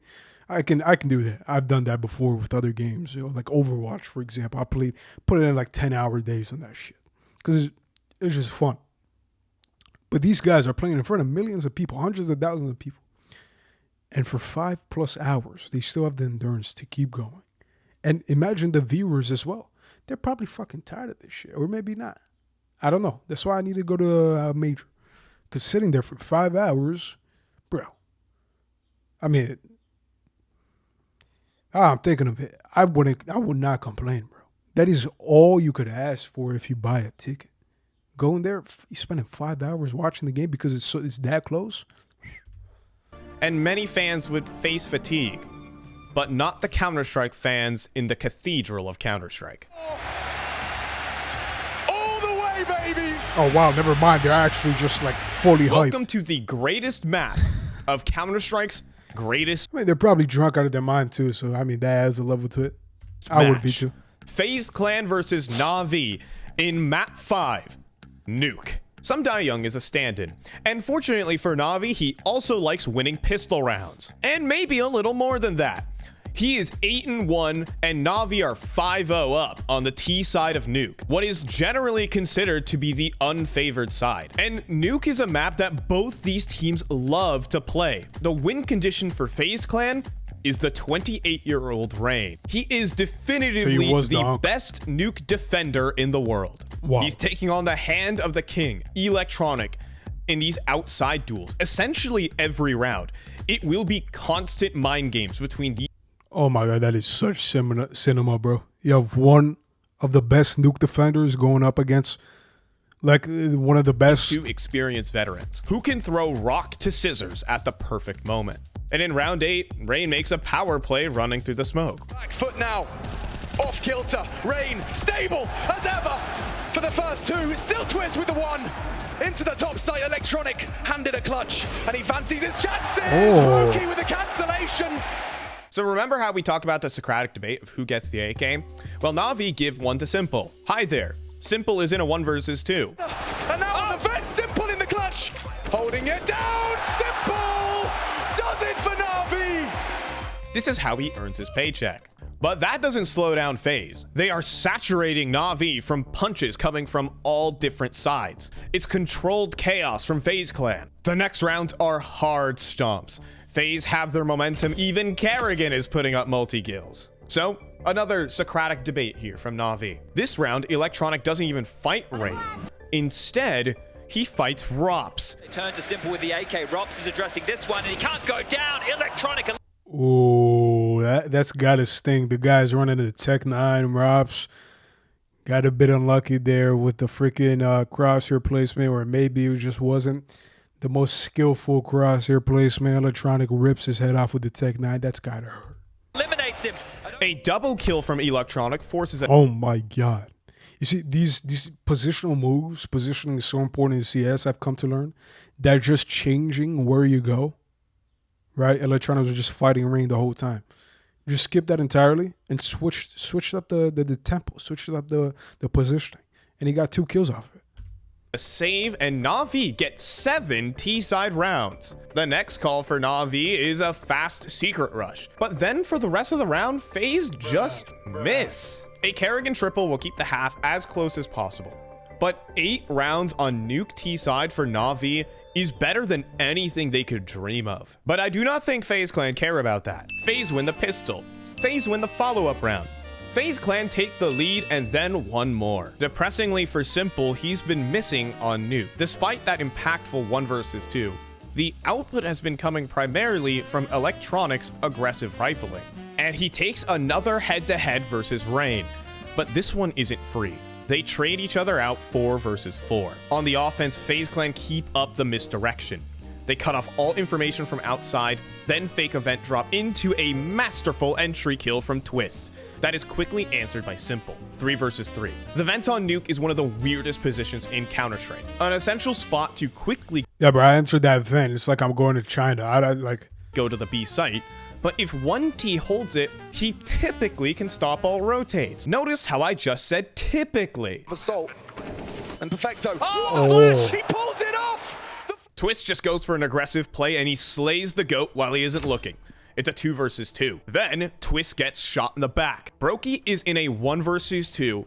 I can do that. I've done that before with other games, like Overwatch, for example. I put in like 10-hour days on that shit because it's just fun. But these guys are playing in front of millions of people, hundreds of thousands of people. And for 5+ hours, they still have the endurance to keep going. And imagine the viewers as well. They're probably fucking tired of this shit. Or maybe not. I don't know. That's why I need to go to a major. Because sitting there for 5 hours, bro. I mean, I'm thinking of it. I would not complain, bro. That is all you could ask for if you buy a ticket. Going there, you're spending 5 hours watching the game because it's that close. And many fans would face fatigue, but not the Counter-Strike fans in the cathedral of Counter-Strike. All the way, baby! Oh, wow, never mind. They're actually just like fully hyped. Welcome to the greatest map of Counter-Strike's greatest I mean, they're probably drunk out of their mind too, so I mean, that adds a level to it. I would be too. FaZe Clan versus Na'Vi in map 5. Nuke. Some Die Young is a stand-in, and fortunately for Na'Vi, he also likes winning pistol rounds, and maybe a little more than that. He is 8-1, and Na'Vi are 5-0 up on the T side of Nuke, what is generally considered to be the unfavored side. And Nuke is a map that both these teams love to play. The win condition for FaZe Clan is the 28-year-old Rain. He is definitively the best Nuke defender in the world. Wow. He's taking on the hand of the king, Electronic, In these outside duels, essentially every round, it will be constant mind games between the Oh my god, that is such cinema, bro. You have one of the best nuke defenders going up against like one of the best two experienced veterans who can throw rock to scissors at the perfect moment. And in round 8, Rain makes a power play running through the smoke. Back foot now. Off kilter. Rain stable as ever. For the first 2, it's still Twist with the 1. Into the top site, Electronic handed a clutch, and he fancies his chances. Rookie with the cancellation. So remember how we talked about the Socratic debate of who gets the AK? Well, Na'Vi give one to Simple. Hi there. Simple is in a 1 versus 2. And now on the fence, Simple in the clutch. Holding it down, Simple does it for Na'Vi. This is how he earns his paycheck. But that doesn't slow down FaZe. They are saturating Na'Vi from punches coming from all different sides. It's controlled chaos from FaZe Clan. The next round are hard stomps. FaZe have their momentum. Even Kerrigan is putting up multi-kills. So, another Socratic debate here from Na'Vi. This round, Electronic doesn't even fight Rain. Instead, he fights Rops. They turn to Simple with the AK. Rops is addressing this one, and he can't go down. Electronic. Ooh, that's gotta sting. The guy's running the Tech 9, Rops. Got a bit unlucky there with the freaking crosshair placement, or maybe it just wasn't the most skillful crosshair placement. Electronic rips his head off with the Tech 9. That's gotta hurt. Eliminates him. A double kill from Electronic forces a Oh my god. You see, these positional moves, positioning is so important in CS, I've come to learn. They're just changing where you go. Right? Electronics were just fighting Rain the whole time. Just skip that entirely and switched up the tempo, switched up the positioning. And he got 2 kills off of it. a save, and Na'Vi get 7 T-side rounds. The next call for Na'Vi is a fast secret rush. But then for the rest of the round, FaZe just miss. A Kerrigan triple will keep the half as close as possible. But 8 rounds on nuke T-side for Na'Vi is better than anything they could dream of. But I do not think FaZe Clan care about that. FaZe win the pistol. FaZe win the follow-up round. FaZe Clan take the lead and then one more. Depressingly for Simple, he's been missing on nuke. Despite that impactful 1 versus 2, the output has been coming primarily from Electronics' aggressive rifling. And he takes another head-to-head versus Rain. But this one isn't free. They trade each other out 4 versus 4. On the offense, FaZe Clan keep up the misdirection. They cut off all information from outside, then fake event drop into a masterful entry kill from Twist. That is quickly answered by Simple. 3 versus 3. The vent on nuke is one of the weirdest positions in Counter-Strike. An essential spot to quickly bro, I answered that vent. It's like I'm going to China. I like go to the B site. But if 1T holds it, he typically can stop all rotates. Notice how I just said typically. Assault. And Perfecto. Oh. He pulls it off! Twist just goes for an aggressive play and he slays the GOAT while he isn't looking. It's a 2 versus 2. Then Twist gets shot in the back. Brokey is in a 1 versus 2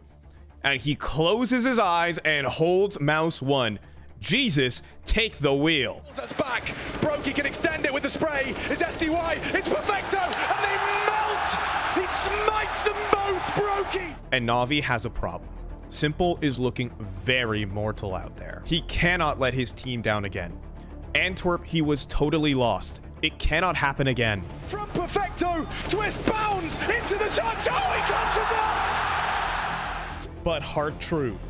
and he closes his eyes and holds mouse 1. Jesus, take the wheel. Us back. Brokey can extend it with the spray. It's SDY. It's Perfecto. And they melt. He smites them both, Brokey. And Na'Vi has a problem. Simple is looking very mortal out there. He cannot let his team down again. Antwerp, he was totally lost. It cannot happen again. From Perfecto, Twist bounds into the sharks. Oh, he clutches up. But hard truth,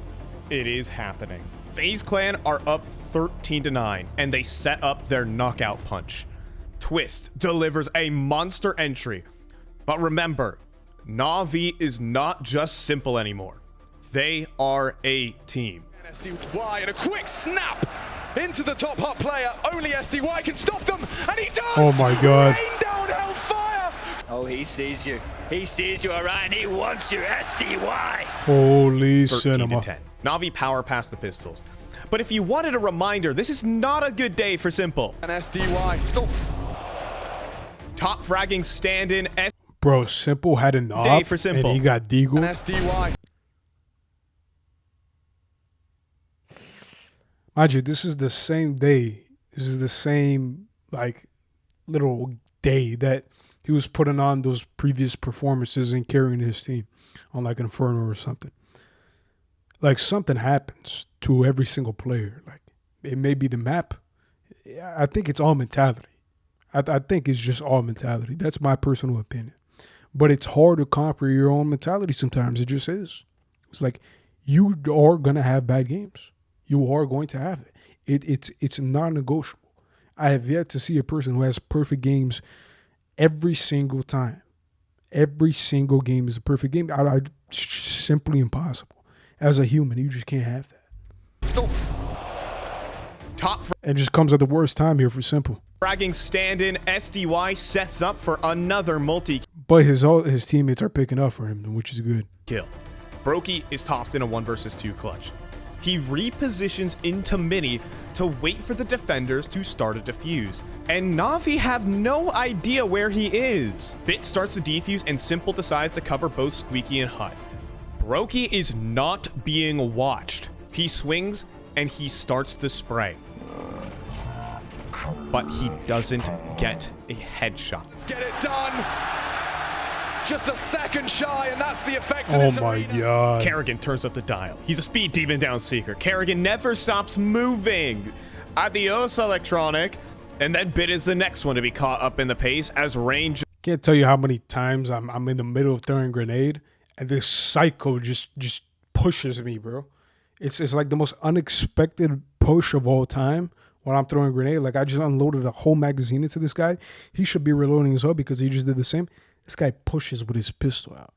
it is happening. FaZe Clan are up 13-9, and they set up their knockout punch. Twist delivers a monster entry. But remember, Na'Vi is not just Simple anymore. They are a team. SDY and a quick snap into the top hot player. Only SDY can stop them, and he does! Oh my god. Rain down hellfire! Oh, he sees you. He sees you, Orion. He wants you, SDY. Holy cinema. 13-10. Na'Vi power past the pistols. But if you wanted a reminder, this is not a good day for Simple. And SDY. Oof. Top fragging stand-in Bro, Simple had an day op for and Simple. he got And deagled. SDY. Mind you, this is the same day. This is the same, like, little day that he was putting on those previous performances and carrying his team on, like, Inferno or something. Like, something happens to every single player. Like, It may be the map. I think it's all mentality. I think it's just all mentality. That's my personal opinion. But it's hard to conquer your own mentality sometimes. It just is. It's like you are going to have bad games. You are going to have it. It's non-negotiable. I have yet to see a person who has perfect games every single time. Every single game is a perfect game. It's simply impossible. As a human, you just can't have that. Oof. And just comes at the worst time here for Simple. Fragging stand-in, SDY sets up for another multi-kill. But his teammates are picking up for him, which is good. Brokey is tossed in a 1 versus 2 clutch. He repositions into mini to wait for the defenders to start a defuse. And Na'Vi have no idea where he is. Bit starts to defuse and Simple decides to cover both Squeaky and Hut. Brokey is not being watched. He swings and he starts to spray. But he doesn't get a headshot. Let's get it done. Just a second shy, and that's the effect of this Oh my arena. God. Kerrigan turns up the dial. He's a speed demon down seeker. Kerrigan never stops moving. Adios, Electronic. And then Bit is the next one to be caught up in the pace as range. Can't tell you how many times I'm in the middle of throwing a grenade and this psycho just pushes me, bro. It's like the most unexpected push of all time when I'm throwing a grenade. Like I just unloaded a whole magazine into this guy. He should be reloading as well because he just did the same. This guy pushes with his pistol out.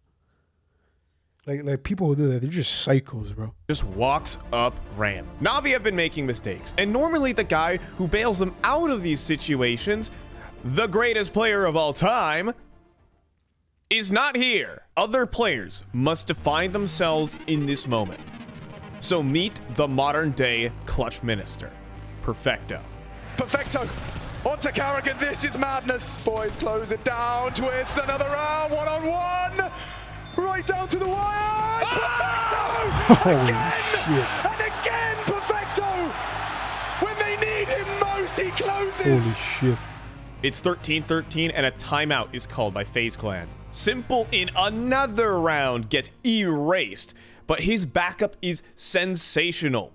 Like people who do that, they're just psychos, bro. Just walks up ramp. Na'Vi have been making mistakes, and normally the guy who bails them out of these situations, the greatest player of all time, is not here. Other players must define themselves in this moment. So meet the modern day clutch minister, Perfecto. Perfecto. Onto Kerrigan. This is madness. Boys, close it down. Twist. Another round. 1-on-1. Right down to the wire. It's Perfecto. Again. Shit. And again, Perfecto. When they need him most, he closes. Holy shit. It's 13-13 and a timeout is called by FaZe Clan. Simple in another round gets erased, but his backup is sensational.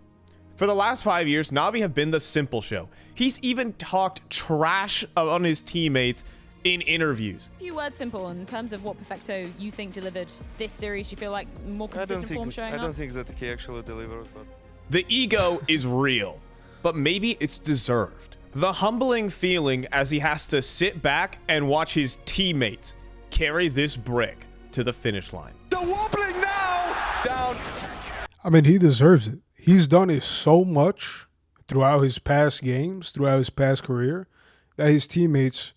For the last 5 years, Na'Vi have been the Simple show. He's even talked trash on his teammates in interviews. A few words, Simple, in terms of what Perfecto you think delivered this series. You feel like more consistent form showing up? I don't think that he actually delivered, but... The ego is real, but maybe it's deserved. The humbling feeling as he has to sit back and watch his teammates carry this brick to the finish line. The wobbling now. Down. I mean, he deserves it. He's done it so much throughout his past games, throughout his past career, that his teammates,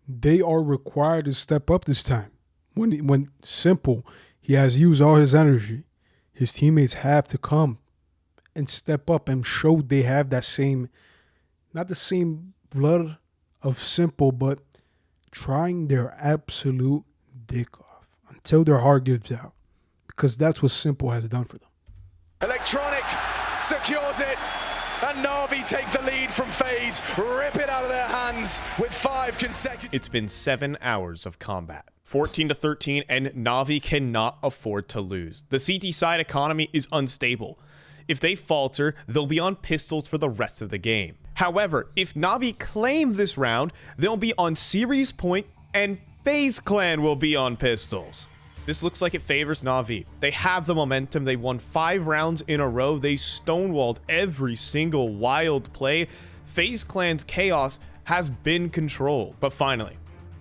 they are required to step up this time. When Simple, he has used all his energy, his teammates have to come and step up and show they have that same, not the same blood of Simple, but trying their absolute dick off until their heart gives out. Because that's what Simple has done for them. Electronic secures it, and Na'Vi take the lead from FaZe, rip it out of their hands with 5 consecutive... It's been 7 hours of combat. 14-13, and Na'Vi cannot afford to lose. The CT side economy is unstable. If they falter, they'll be on pistols for the rest of the game. However, if Na'Vi claim this round, they'll be on series point, and FaZe Clan will be on pistols. This looks like it favors Na'Vi. They have the momentum. They won 5 rounds in a row. They stonewalled every single wild play. FaZe Clan's chaos has been controlled. But finally,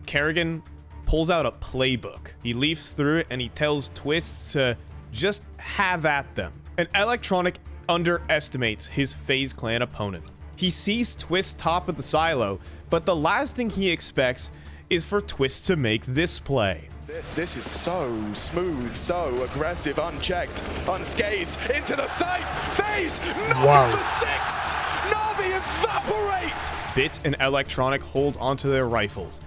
Kerrigan pulls out a playbook. He leafs through it and he tells Twist to just have at them. And Electronic underestimates his FaZe Clan opponent. He sees Twist top of the silo, but the last thing he expects is for Twist to make this play. This is so smooth, so aggressive, unchecked, unscathed, into the sight. FaZe, Na'Vi for 6. Na'Vi evaporate. Bit and Electronic hold onto their rifles.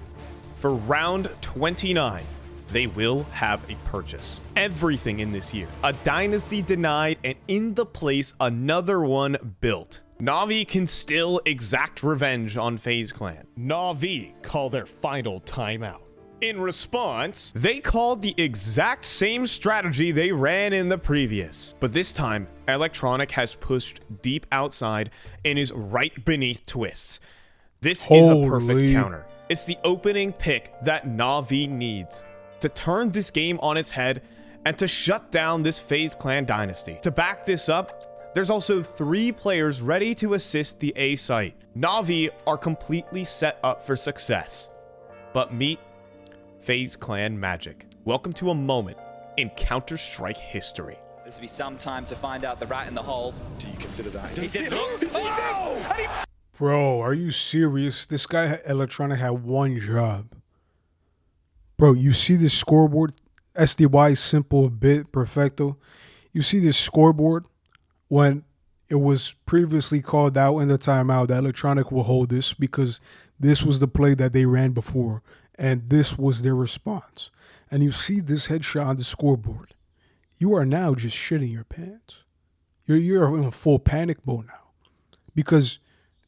For round 29, they will have a purchase. Everything in this year. A dynasty denied, and in the place, another one built. Na'Vi can still exact revenge on FaZe Clan. Na'Vi call their final timeout. In response, they called the exact same strategy they ran in the previous. But this time, Electronic has pushed deep outside and is right beneath Twists. This is a perfect counter. It's the opening pick that Na'Vi needs to turn this game on its head and to shut down this FaZe Clan dynasty. To back this up, there's also 3 players ready to assist the A site. Na'Vi are completely set up for success. But meet FaZe Clan Magic. Welcome to a moment in Counter-Strike history. This will be some time to find out the rat in the hole. Do you consider that? He did look. He sees Oh! him, and he Bro, are you serious? This guy, Electronic, had one job. Bro, you see this scoreboard? SDY, simple, bit, perfecto. You see this scoreboard? When it was previously called out in the timeout that Electronic will hold this because this was the play that they ran before. And this was their response. And you see this headshot on the scoreboard. You are now just shitting your pants. You're in full panic mode now. Because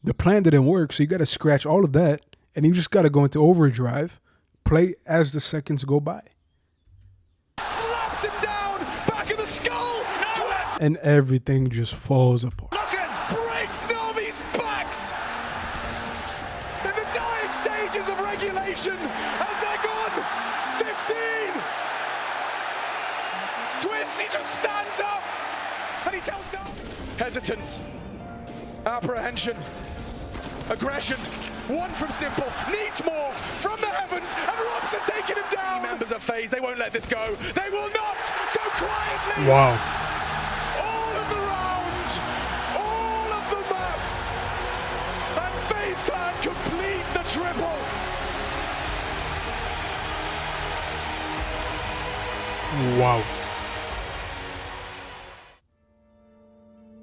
the plan didn't work, so you got to scratch all of that, and you just got to go into overdrive, play as the seconds go by. slaps him down, back of the skull. Twist And everything just falls apart. breaks Na'Vi's backs. In the dying stages of regulation, as they're gone, 15. Twist, he just stands up, and he tells no. Hesitance, apprehension, aggression. One from Simple, needs more from the heavens, and Robs has taken him down. Members of FaZe, they won't let this go. They will not go quietly. Wow. All of the rounds, all of the maps, and FaZe Clan complete the triple. Wow.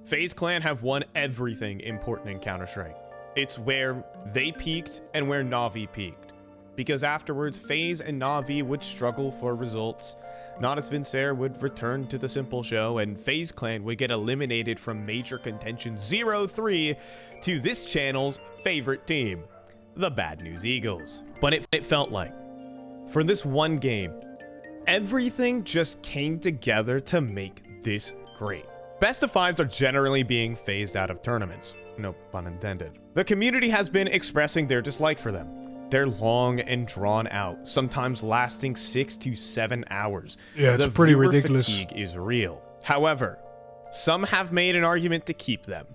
FaZe Clan have won everything important in Counter-Strike. It's where they peaked and where Na'Vi peaked. Because afterwards, FaZe and Na'Vi would struggle for results. Nodus Vincer would return to the Simple show, and FaZe Clan would get eliminated from major contention 0-3 to this channel's favorite team, the Bad News Eagles. But it felt like, for this one game, everything just came together to make this great. Best of fives are generally being phased out of tournaments. No pun intended. The community has been expressing their dislike for them. They're long and drawn out, sometimes lasting 6 to 7 hours. Yeah, it's the pretty viewer ridiculous. Fatigue is real. However, some have made an argument to keep them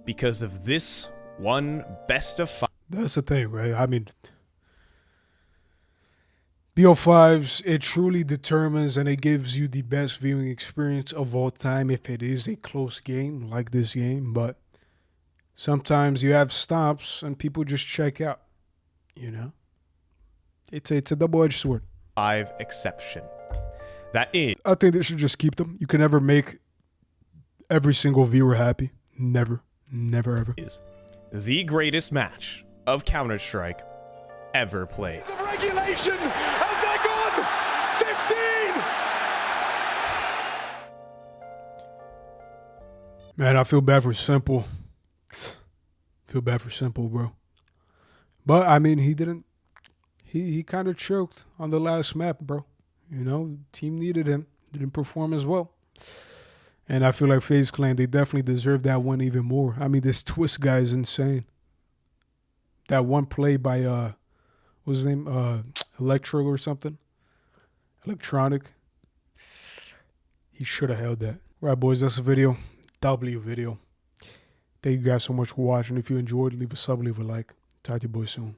because of this one best of five. That's the thing, right? I mean, BO5s, it truly determines and it gives you the best viewing experience of all time if it is a close game like this game. But sometimes you have stops and people just check out, you know? It's a double-edged sword. Exception. That is I think they should just keep them. You can never make every single viewer happy. Never. Never, ever. the greatest match of Counter-Strike ever played. Of regulation, as they're gone, 15. Man, I feel bad for Simple. Feel bad for Simple, bro. But, I mean, he didn't. He kind of choked on the last map, bro. You know, team needed him. Didn't perform as well. And I feel like FaZe Clan, they definitely deserve that one even more. I mean, this Twist guy is insane. That one play by, what's his name? Electro or something? Electronic. He should have held that. All right, boys, that's the video. W video. Thank you guys so much for watching. If you enjoyed, leave a sub, leave a like. Talk to you boys soon.